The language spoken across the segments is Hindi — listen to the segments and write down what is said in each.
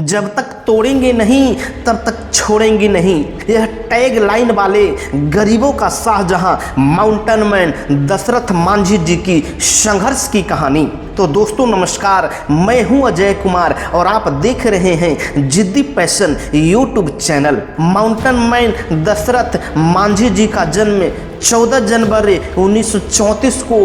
जब तक तोड़ेंगे नहीं तब तक छोड़ेंगे नहीं। यह टैग लाइन वाले गरीबों का शाहजहां माउंटेन मैन दशरथ मांझी जी की संघर्ष की कहानी। तो दोस्तों नमस्कार, मैं हूं अजय कुमार और आप देख रहे हैं Ziddi passion YouTube channel. Mountain man Dashrath Manjhi ji का जन्म 14 जनवरी 1934 को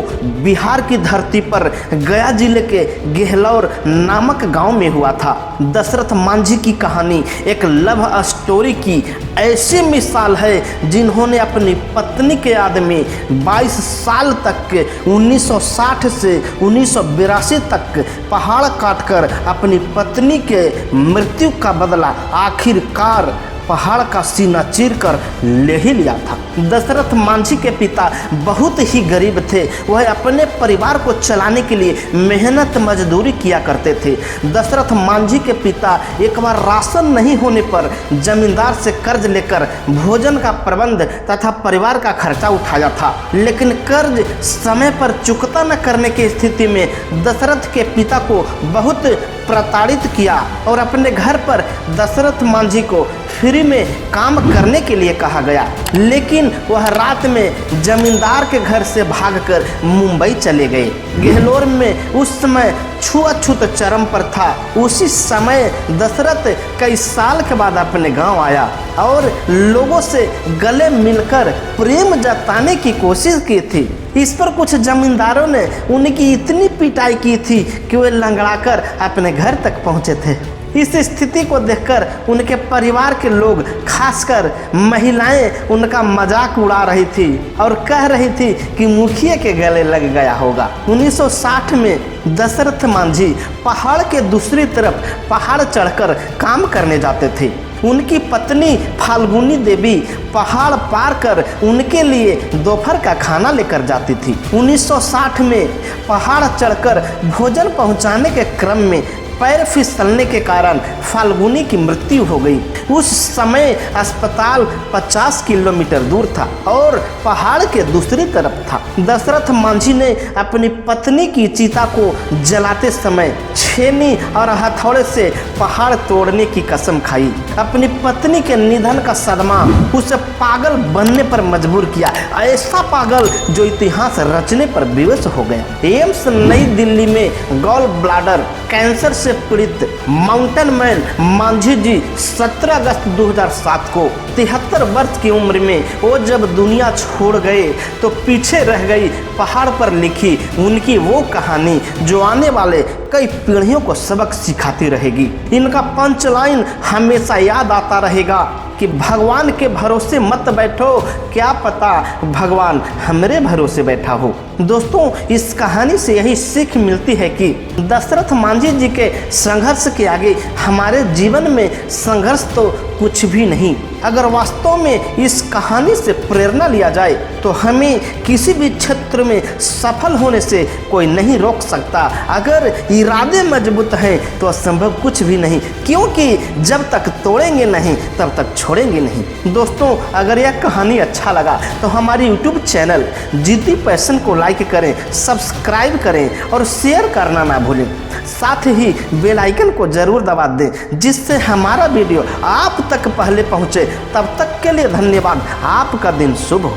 बिहार की धरती पर गया जिले के गेहलौर नामक गांव में हुआ था। दशरथ मांझी की कहानी एक लव स्टोरी की ऐसी मिसाल है जिन्होंने अपनी पत्नी के याद में 22 साल तक 1960 से 1982 तक पहाड़ काटकर अपनी पत्नी के मृत्यु का बदला आखिरकार पहाड़ का सीना चीरकर ले ही लिया था। दशरथ मांझी के पिता बहुत ही गरीब थे। वह अपने परिवार को चलाने के लिए मेहनत मजदूरी किया करते थे। दशरथ मांझी के पिता एक बार राशन नहीं होने पर जमींदार से कर्ज लेकर भोजन का प्रबंध तथा परिवार का खर्चा उठाया था, लेकिन कर्ज समय पर चुकता न करने की स्थिति में दशरथ के पिता को बहुत प्रताड़ित किया और अपने घर पर दशरथ मांझी को फ्री में काम करने के लिए कहा गया। लेकिन वह रात में जमींदार के घर से भागकर मुंबई चले गए। गेहलोर में उस समय छुआछूत चरम पर था। उसी समय दशरथ कई साल के बाद अपने गांव आया और लोगों से गले मिलकर प्रेम जताने की कोशिश की थी। इस पर कुछ जमींदारों ने उनकी इतनी पिटाई की थी कि वे लंगड़ाकर अपने घर तक पहुंचे थे। इस स्थिति को देखकर उनके परिवार के लोग, खासकर महिलाएं, उनका मजाक उड़ा रही थी और कह रही थी कि मुखिया के गले लग गया होगा। 1960 में दशरथ मांझी पहाड़ के दूसरी तरफ पहाड़ चढ़कर काम करने जाते थे। उनकी पत्नी फाल्गुनी देवी पहाड़ पार कर उनके लिए दोपहर का खाना लेकर जाती थी। 1960 में पहाड़ चढ़कर भोजन पहुंचाने के क्रम में पैर फिसलने के कारण फाल्गुनी की मृत्यु हो गई। उस समय अस्पताल 50 किलोमीटर दूर था और पहाड़ के दूसरी तरफ था। दशरथ मांझी ने अपनी पत्नी की चिता को जलाते समय छेनी और हथौड़े से पहाड़ तोड़ने की कसम खाई। अपनी पत्नी के निधन का सदमा उसे पागल बनने पर मजबूर किया, ऐसा पागल जो इतिहास रचने पर विवश हो गया। एम्स नई दिल्ली में गॉल ब्लाडर कैंसर से पीड़ित माउंटेन मैन मांझी जी 17 अगस्त 2007 को 73 वर्ष की उम्र में वो जब दुनिया छोड़ गए तो पीछे रह गई पहाड़ पर लिखी उनकी वो कहानी जो आने वाले कई पीढ़ियों को सबक सिखाती रहेगी। इनका पंच लाइन हमेशा याद आता रहेगा कि भगवान के भरोसे मत बैठो, क्या पता भगवान हमरे भरोसे बैठा हो। दोस्तों इस कहानी से यही सीख मिलती है कि दशरथ मांझी जी के संघर्ष के आगे हमारे जीवन में संघर्ष तो कुछ भी नहीं। अगर वास्तव में इस कहानी से प्रेरणा लिया जाए तो हमें किसी भी क्षेत्र में सफल होने से कोई नहीं रोक सकता। अगर इरादे मजबूत हैं तो असंभव कुछ भी नहीं, क्योंकि जब तक तोड़ेंगे नहीं तब तक छोड़ेंगे नहीं। दोस्तों अगर यह कहानी अच्छा लगा तो हमारी यूट्यूब चैनल जिद्दी पैशन को लाइक करें, सब्सक्राइब करें और शेयर करना ना भूलें। साथ ही बेल आइकन को जरूर दबा दें जिससे हमारा वीडियो आप तक पहले पहुंचे। तब तक के लिए धन्यवाद। आपका दिन शुभ हो।